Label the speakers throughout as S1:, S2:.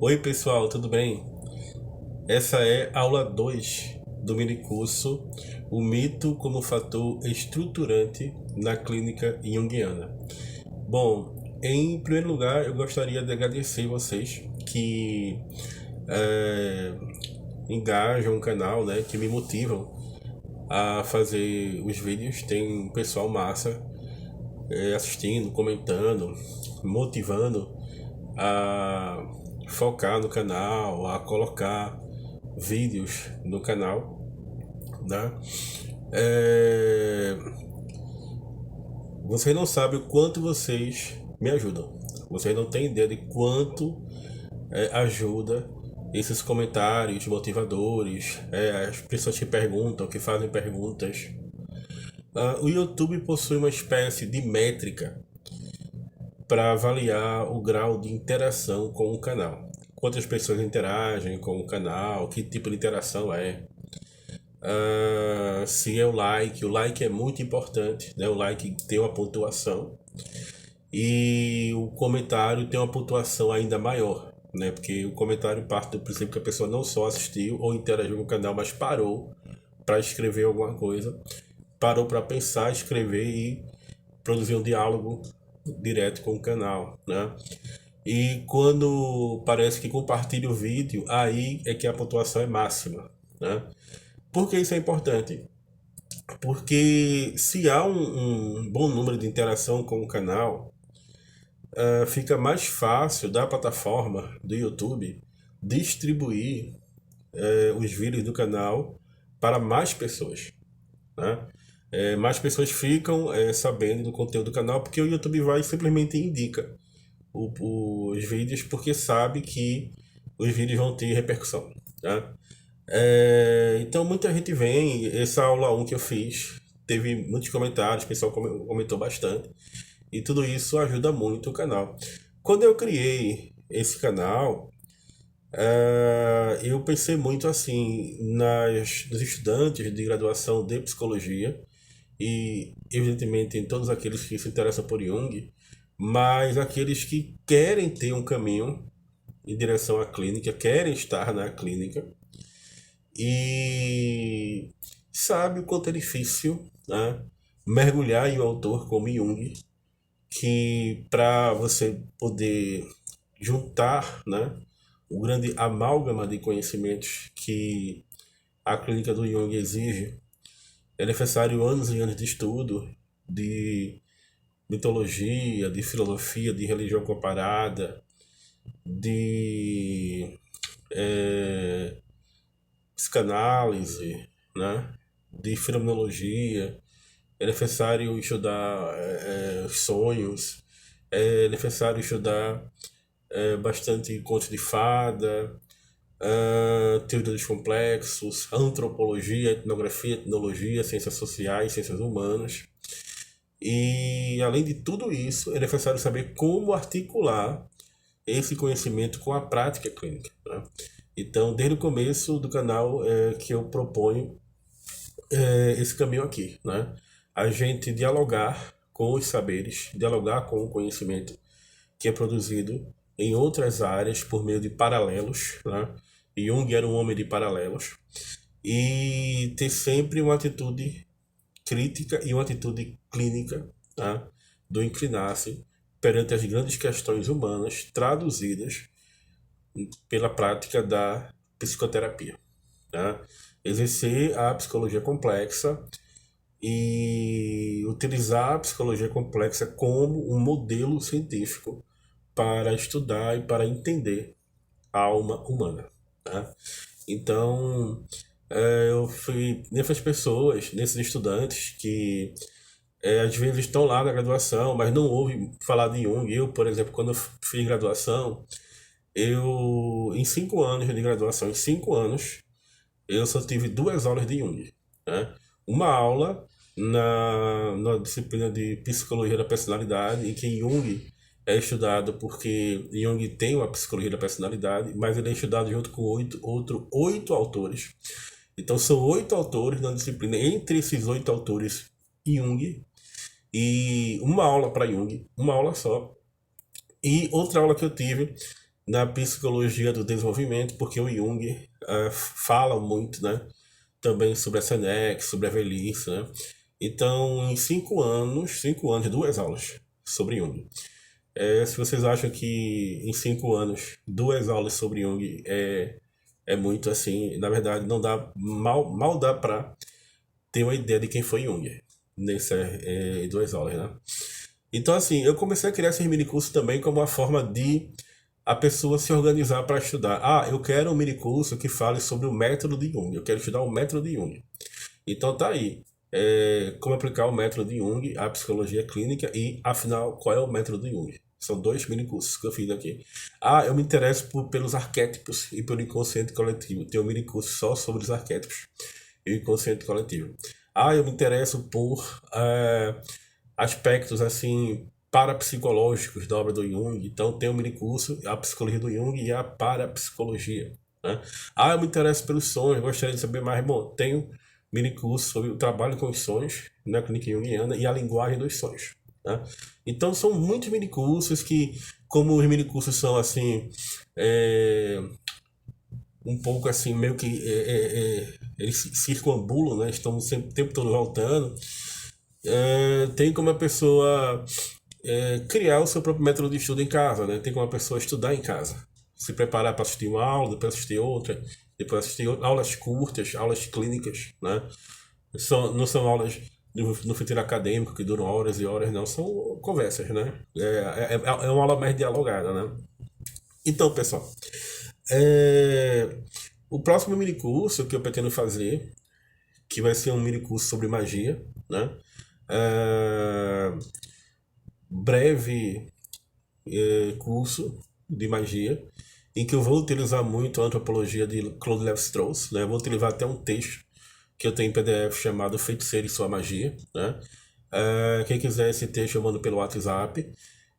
S1: Oi pessoal, tudo bem? Essa é a aula 2 do minicurso O Mito como Fator Estruturante na Clínica Junguiana. Bom, em primeiro lugar eu gostaria de agradecer vocês que é, engajam o canal, né, que me motivam a fazer os vídeos. Tem um pessoal massa assistindo, comentando, motivando a focar no canal, a colocar vídeos no canal, né? É... Vocês não sabem o quanto vocês me ajudam. Vocês não têm ideia de quanto ajuda esses comentários motivadores, as pessoas que perguntam, que fazem perguntas. O YouTube possui uma espécie de métrica para avaliar o grau de interação com o canal. Quantas pessoas interagem com o canal, que tipo de interação é. Se é o like é muito importante, né? O like tem uma pontuação e o comentário tem uma pontuação ainda maior, né? Porque o comentário parte do princípio que a pessoa não só assistiu ou interagiu com o canal, mas parou para escrever alguma coisa, parou para pensar, escrever e produzir um diálogo direto com o canal, né? E quando parece que compartilha o vídeo, aí é que a pontuação é máxima, né? Por que isso é importante? Porque se há um bom número de interação com o canal, fica mais fácil da plataforma do YouTube distribuir os vídeos do canal para mais pessoas, né? Mais pessoas ficam sabendo do conteúdo do canal porque o YouTube vai e simplesmente indica os vídeos porque sabe que os vídeos vão ter repercussão, né? Então muita gente vem, essa aula um que eu fiz, teve muitos comentários, o pessoal comentou bastante, e tudo isso ajuda muito o canal. Quando eu criei esse canal, eu pensei muito assim nos estudantes de graduação de psicologia, e evidentemente em todos aqueles que se interessam por Jung, mas aqueles que querem ter um caminho em direção à clínica, querem estar na clínica, e sabe o quanto é difícil, né, mergulhar em um autor como Jung, que para você poder juntar, né, o grande amálgama de conhecimentos que a clínica do Jung exige, é necessário anos e anos de estudo, de mitologia, de filosofia, de religião comparada, de eh, psicanálise, né? De fenomenologia. É necessário estudar os sonhos, é necessário estudar bastante contos de fada, teoria dos complexos, antropologia, etnografia, etnologia, ciências sociais, ciências humanas. E além de tudo isso, é necessário saber como articular esse conhecimento com a prática clínica, né? Então, desde o começo do canal que eu proponho esse caminho aqui, né? A gente dialogar com os saberes, dialogar com o conhecimento que é produzido em outras áreas por meio de paralelos, né? Jung era um homem de paralelos, e ter sempre uma atitude crítica e uma atitude clínica, tá? Do inclinar-se perante as grandes questões humanas traduzidas pela prática da psicoterapia, tá? Exercer a psicologia complexa e utilizar a psicologia complexa como um modelo científico para estudar e para entender a alma humana, tá? Então, eu fui nessas pessoas, nesses estudantes que às vezes estão lá na graduação, mas não ouvem falar de Jung. Eu, por exemplo, quando eu fiz graduação, em 5 anos de graduação, em 5 anos, eu só tive 2 aulas de Jung, né? Uma aula na disciplina de Psicologia da Personalidade, em que Jung é estudado porque Jung tem uma psicologia da personalidade, mas ele é estudado junto com oito autores. Então são 8 autores na disciplina. Entre esses 8 autores, Jung, e uma aula para Jung, uma aula só. E outra aula que eu tive na psicologia do desenvolvimento, porque o Jung fala muito, né, também sobre a Senex, sobre a velhice, né? Então, em 5 anos, 2 aulas sobre Jung. Se vocês acham que em 5 anos, 2 aulas sobre Jung é muito assim, na verdade, não dá, mal dá para ter uma ideia de quem foi Jung nessas 2 aulas, né? Então, assim, eu comecei a criar esses minicursos também como uma forma de a pessoa se organizar para estudar. Ah, eu quero um minicurso que fale sobre o método de Jung. Eu quero estudar o método de Jung. Então tá aí. Como aplicar o método de Jung à psicologia clínica e, afinal, qual é o método de Jung? São 2 minicursos que eu fiz aqui. Ah, eu me interesso pelos arquétipos e pelo inconsciente coletivo. Tem um minicurso só sobre os arquétipos e o inconsciente coletivo. Ah, eu me interesso por aspectos assim parapsicológicos da obra do Jung. Então tem um minicurso, a psicologia do Jung e a parapsicologia, né? Ah, eu me interesso pelos sonhos, gostaria de saber mais. Bom, tenho minicurso sobre o trabalho com os sonhos na clínica junguiana e a linguagem dos sonhos, né? Então são muitos minicursos que, como os minicursos são assim, um pouco assim, meio que eles circunambulam, né? Estão sempre, o tempo todo voltando. Tem como a pessoa criar o seu próprio método de estudo em casa, né? Tem como a pessoa estudar em casa, se preparar para assistir uma aula, depois assistir outra, depois assistir aulas curtas, aulas clínicas, né? Não são aulas no futuro acadêmico que duram horas e horas, não, são conversas, né? É uma aula mais dialogada, né? Então, pessoal, o próximo minicurso que eu pretendo fazer, que vai ser um minicurso sobre magia, né? Breve curso de magia, em que eu vou utilizar muito a antropologia de Claude Lévi-Strauss, né? Vou utilizar até um texto que eu tenho em PDF chamado Feiticeiro e Sua Magia, né? Quem quiser esse texto eu mando pelo WhatsApp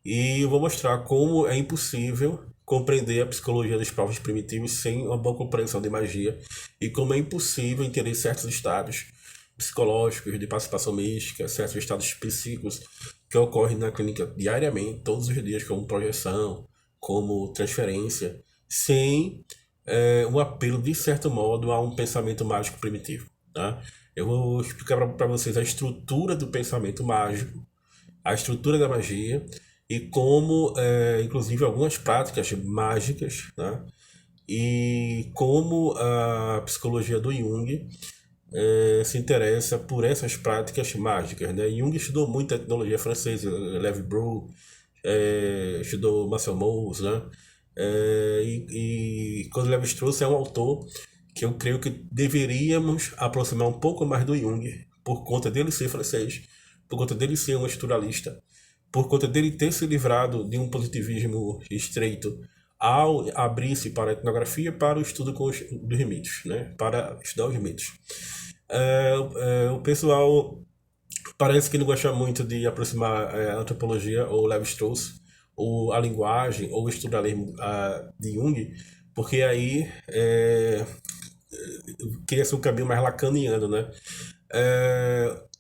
S1: e eu vou mostrar como é impossível compreender a psicologia dos povos primitivos sem uma boa compreensão de magia e como é impossível entender certos estados psicológicos, de participação mística, certos estados psíquicos que ocorrem na clínica diariamente, todos os dias, como projeção, como transferência, sem um apelo, de certo modo, a um pensamento mágico primitivo, tá? Eu vou explicar para vocês a estrutura do pensamento mágico, a estrutura da magia e como, inclusive, algumas práticas mágicas, né? E como a psicologia do Jung se interessa por essas práticas mágicas, né? Jung estudou muito a etnologia francesa, Lévi-Brou, estudou Marcel Mauss, né? E quando Lévi-Strauss é um autor que eu creio que deveríamos aproximar um pouco mais do Jung, por conta dele ser francês, por conta dele ser um estruturalista, por conta dele ter se livrado de um positivismo estreito ao abrir-se para a etnografia, para o estudo dos mitos, né? Para estudar os mitos. O pessoal parece que não gosta muito de aproximar a antropologia ou Lévi-Strauss ou a linguagem ou o estruturalismo de Jung, porque aí cria-se um caminho mais lacaniano, né?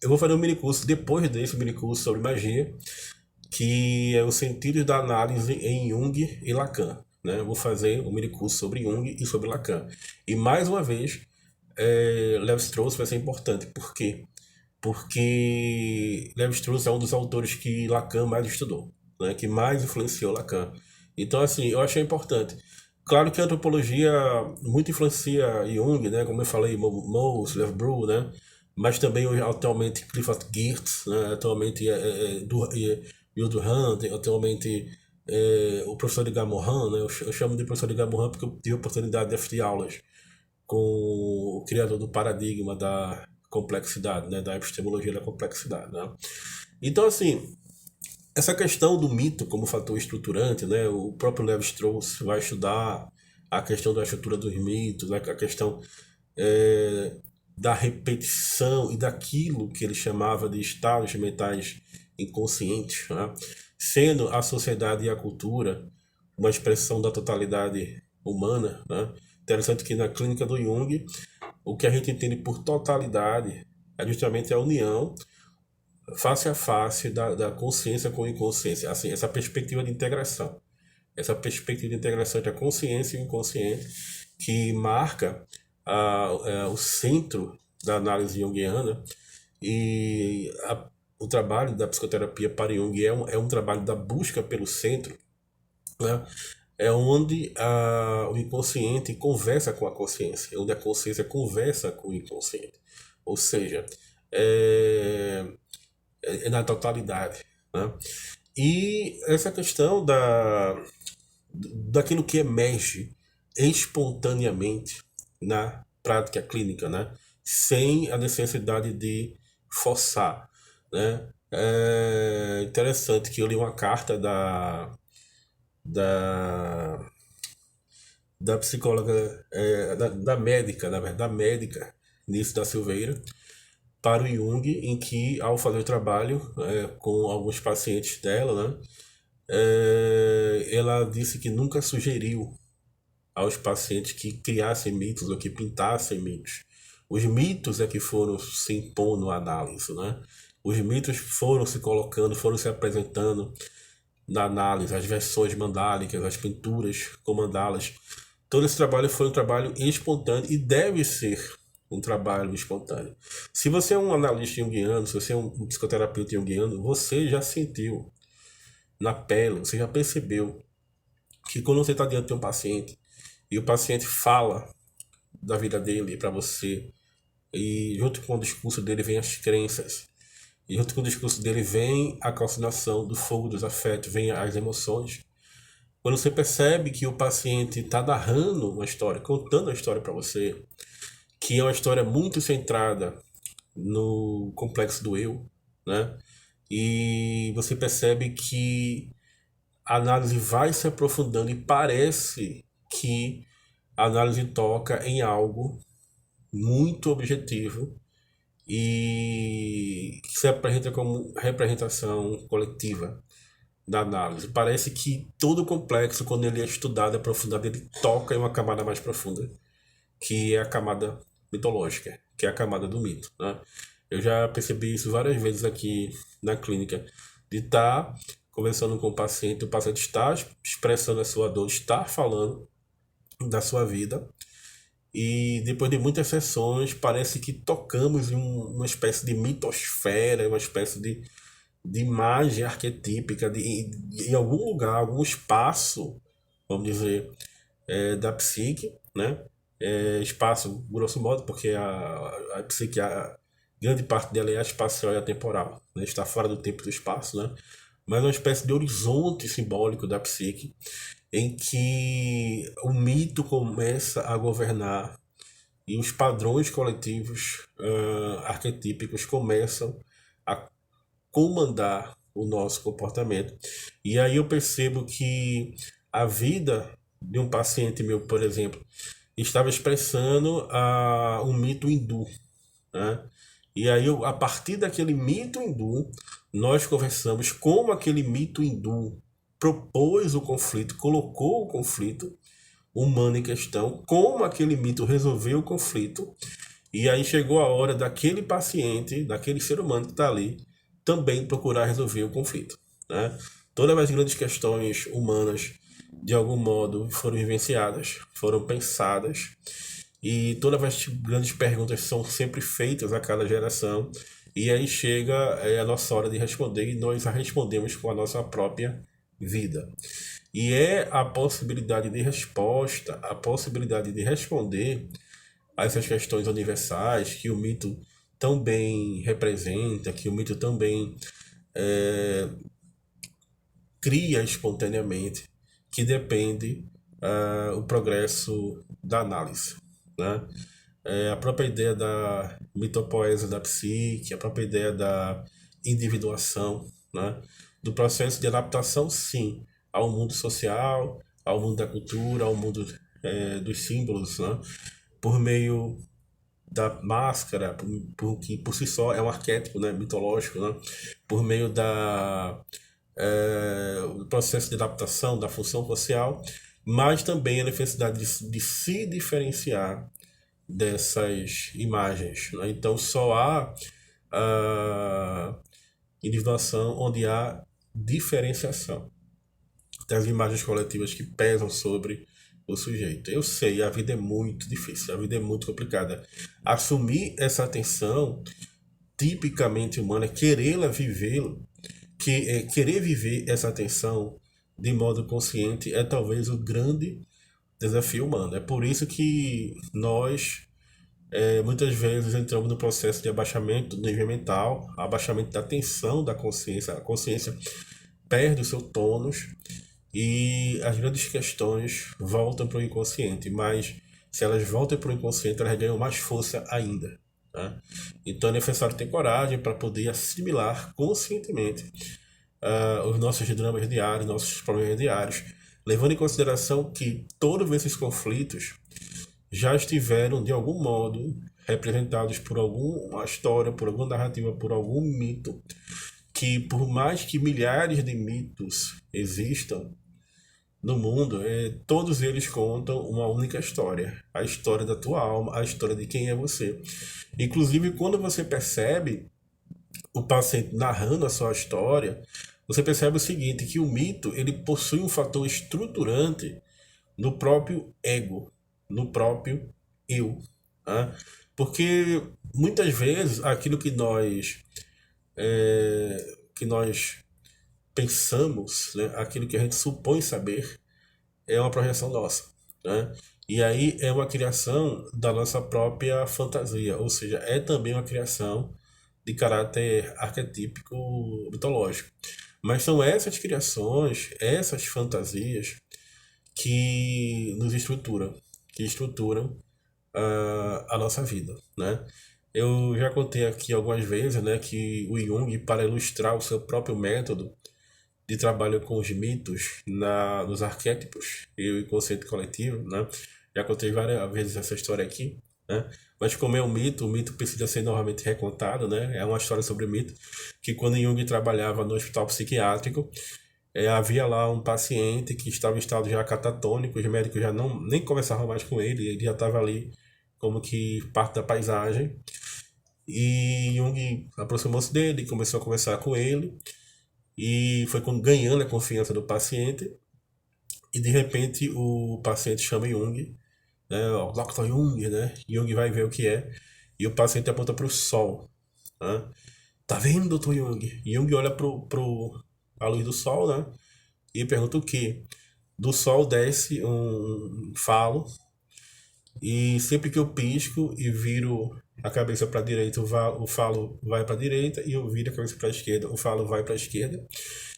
S1: Eu vou fazer um minicurso depois desse minicurso sobre magia, que é o sentido da análise em Jung e Lacan, né? Eu vou fazer um minicurso sobre Jung e sobre Lacan. E mais uma vez, Lévi-Strauss vai ser importante. Por quê? Porque Lévi-Strauss é um dos autores que Lacan mais estudou, né? Que mais influenciou Lacan. Então, assim, eu achei importante. Claro que a antropologia muito influencia Jung, né? Como eu falei, Mauss, Lévi-Brou, né? Mas também atualmente Clifford Geertz, né? Atualmente Hildo Hunt, atualmente o professor Edgar Morin, né? Eu chamo de professor Edgar Morin porque eu tive a oportunidade de assistir aulas com o criador do paradigma da complexidade, né? Da epistemologia da complexidade, né? Então, assim, essa questão do mito como fator estruturante, né? O próprio Lévi-Strauss vai estudar a questão da estrutura dos mitos, né? A questão da repetição e daquilo que ele chamava de estados mentais inconscientes, né? Sendo a sociedade e a cultura uma expressão da totalidade humana, né? Interessante que na clínica do Jung, o que a gente entende por totalidade é justamente a união face a face da consciência com a inconsciência, assim, essa perspectiva de integração. essa perspectiva de integração entre a consciência e o inconsciente, que marca o centro da análise junguiana. E o trabalho da psicoterapia para Jung é um trabalho da busca pelo centro, né? É onde o inconsciente conversa com a consciência, onde a consciência conversa com o inconsciente. Ou seja, é, é na totalidade, né? E essa questão daquilo que emerge espontaneamente na prática clínica, né? Sem a necessidade de forçar, né? É interessante que eu li uma carta da, da psicóloga, da médica, na verdade, da médica Nice da Silveira, para o Jung, em que, ao fazer o trabalho com alguns pacientes dela, né, ela disse que nunca sugeriu aos pacientes que criassem mitos ou que pintassem mitos. Os mitos é que foram se impondo à análise, né? Os mitos foram se colocando, foram se apresentando na análise, as versões mandálicas, as pinturas com mandalas. Todo esse trabalho foi um trabalho espontâneo e deve ser um trabalho espontâneo. Se você é um analista junguiano, se você é um psicoterapeuta junguiano, você já sentiu na pele, você já percebeu que quando você está diante de um paciente e o paciente fala da vida dele para você, e junto com o discurso dele vem as crenças, e junto com o discurso dele vem a calcinação do fogo dos afetos, vem as emoções. Quando você percebe que o paciente está narrando uma história, contando a história para você, que é uma história muito centrada no complexo do eu, né? E você percebe que a análise vai se aprofundando e parece que a análise toca em algo muito objetivo e que se apresenta como representação coletiva da análise. Parece que todo o complexo, quando ele é estudado, aprofundado, ele toca em uma camada mais profunda, que é a camada mitológica, que é a camada do mito, né? Eu já percebi isso várias vezes aqui na clínica, de estar conversando com o paciente está expressando a sua dor, está falando da sua vida, e depois de muitas sessões parece que tocamos em uma espécie de mitosfera, uma espécie de imagem arquetípica, em algum lugar, algum espaço, vamos dizer, da psique, né? Espaço, grosso modo, porque a psique, grande parte dela é espacial e atemporal, né? Está fora do tempo e do espaço, né? Mas é uma espécie de horizonte simbólico da psique, em que o mito começa a governar e os padrões coletivos arquetípicos começam a comandar o nosso comportamento. E aí eu percebo que a vida de um paciente meu, por exemplo, estava expressando um mito hindu, né? E aí, a partir daquele mito hindu, nós conversamos como aquele mito hindu propôs o conflito, colocou o conflito humano em questão, como aquele mito resolveu o conflito, e aí chegou a hora daquele paciente, daquele ser humano que está ali, também procurar resolver o conflito, né? Todas as grandes questões humanas, de algum modo, foram vivenciadas, foram pensadas, e todas as grandes perguntas são sempre feitas a cada geração, e aí chega a nossa hora de responder, e nós a respondemos com a nossa própria vida. E é a possibilidade de resposta, a possibilidade de responder a essas questões universais que o mito tão bem representa, que o mito tão bem cria espontaneamente, que depende o progresso da análise, né? A própria ideia da mitopoese da psique, a própria ideia da individuação, né? Do processo de adaptação, sim, ao mundo social, ao mundo da cultura, ao mundo dos símbolos, né? Por meio da máscara, que por si só é um arquétipo, né, mitológico, né? Por meio do processo de adaptação da função social, mas também a necessidade de se diferenciar dessas imagens, né? Então só há individuação onde há diferenciação. das imagens coletivas que pesam sobre o sujeito. Eu sei, a vida é muito difícil, a vida é muito complicada. Assumir essa tensão tipicamente humana, querê-la vivê-la, querer viver essa tensão de modo consciente é talvez o grande desafio humano. É por isso que nós muitas vezes entramos no processo de abaixamento do nível mental, abaixamento da tensão da consciência. A consciência perde o seu tônus e as grandes questões voltam para o inconsciente, mas se elas voltam para o inconsciente, elas ganham mais força ainda. Né? Então é necessário ter coragem para poder assimilar conscientemente os nossos dramas diários, nossos problemas diários, levando em consideração que todos esses conflitos já estiveram, de algum modo, representados por alguma história, por alguma narrativa, por algum mito, que por mais que milhares de mitos existam no mundo, todos eles contam uma única história, a história da tua alma, a história de quem é você. Inclusive, quando você percebe o paciente narrando a sua história, você percebe o seguinte, que o mito ele possui um fator estruturante no próprio ego, no próprio eu. Tá? Porque muitas vezes aquilo que nós pensamos, né, aquilo que a gente supõe saber, é uma projeção nossa. Né? E aí é uma criação da nossa própria fantasia, ou seja, é também uma criação de caráter arquetípico mitológico. Mas são essas criações, essas fantasias que nos estruturam, que estruturam a nossa vida, né? Eu já contei aqui algumas vezes, né, que o Jung, para ilustrar o seu próprio método de trabalho com os mitos nos arquétipos e o inconsciente coletivo, né? Já contei várias vezes essa história aqui, né? Mas como é um mito, o mito precisa ser novamente recontado, né? É uma história sobre mito, que quando Jung trabalhava no hospital psiquiátrico, havia lá um paciente que estava em estado já catatônico, os médicos já não nem conversavam mais com ele, ele já estava ali como que parte da paisagem. E Jung aproximou-se dele, começou a conversar com ele, e foi ganhando a confiança do paciente, e de repente o paciente chama Jung, né, o Dr. Jung, né? Jung vai ver o que é, e o paciente aponta para o sol. Né? Tá vendo, Dr. Jung? Jung olha a luz do sol, né? E pergunta o quê? Do sol desce um falo, e sempre que eu pisco e viro a cabeça para a direita, o falo vai para a direita, e eu viro a cabeça para a esquerda, o falo vai para a esquerda.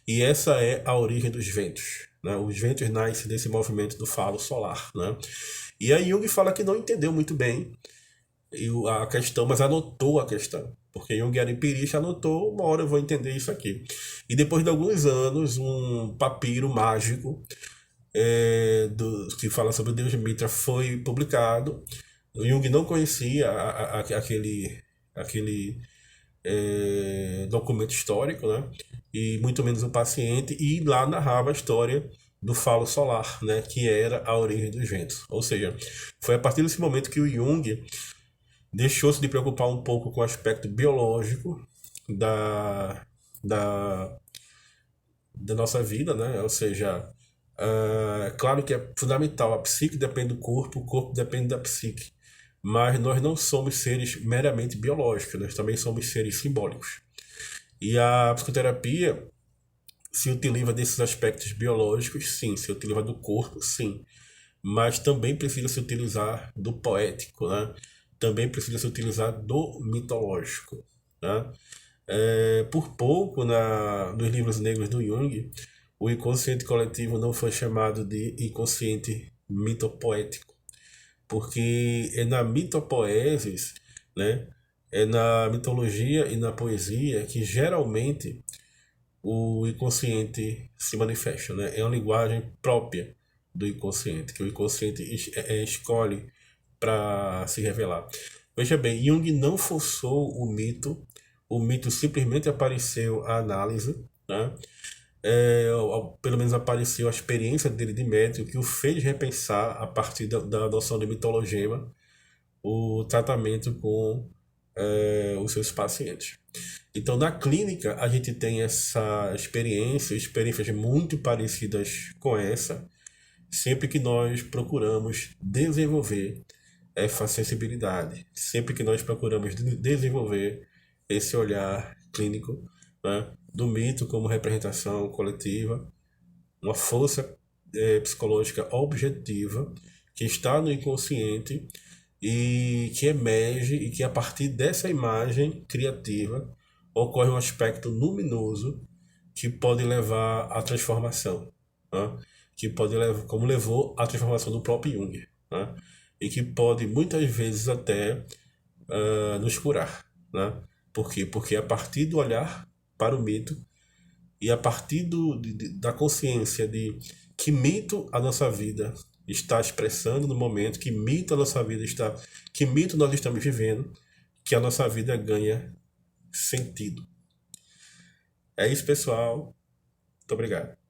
S1: E essa é a origem dos ventos. Né? Os ventos nascem desse movimento do falo solar. Né? E aí Jung fala que não entendeu muito bem a questão, mas anotou a questão. Porque Jung era empirista, anotou, uma hora eu vou entender isso aqui. E depois de alguns anos, um papiro mágico que fala sobre o Deus Mitra foi publicado. O Jung não conhecia aquele documento histórico, né? E muito menos o paciente, e lá narrava a história do falo solar, né? Que era a origem dos ventos. Ou seja, foi a partir desse momento que o Jung deixou-se de preocupar um pouco com o aspecto biológico da, da nossa vida, né? Ou seja, claro que é fundamental, a psique depende do corpo, o corpo depende da psique, mas nós não somos seres meramente biológicos, nós também somos seres simbólicos. E a psicoterapia se utiliza desses aspectos biológicos, sim, se utiliza do corpo, sim, mas também precisa se utilizar do poético, né? Também precisa se utilizar do mitológico. Né? Por pouco, nos livros negros do Jung, o inconsciente coletivo não foi chamado de inconsciente mitopoético, porque é na mitopoesis, né? É na mitologia e na poesia que geralmente o inconsciente se manifesta, né? É uma linguagem própria do inconsciente, que o inconsciente escolhe para se revelar. Veja bem, Jung não forçou o mito simplesmente apareceu à análise, né? Pelo menos apareceu a experiência dele de médico que o fez repensar, a partir da noção de mitologema, o tratamento com os seus pacientes. Então, na clínica, a gente tem essa experiências muito parecidas com essa, sempre que nós procuramos desenvolver essa sensibilidade, sempre que nós procuramos desenvolver esse olhar clínico, né, do mito como representação coletiva, uma força psicológica objetiva que está no inconsciente e que emerge e que a partir dessa imagem criativa ocorre um aspecto luminoso que pode levar à transformação, né? Que pode levar, como levou à transformação do próprio Jung, né? E que pode muitas vezes até nos curar, né? Por quê? Porque a partir do olhar para o mito e a partir da consciência de que mito a nossa vida está expressando no momento, que mito a nossa vida está, que mito nós estamos vivendo, que a nossa vida ganha sentido. É isso, pessoal. Muito obrigado.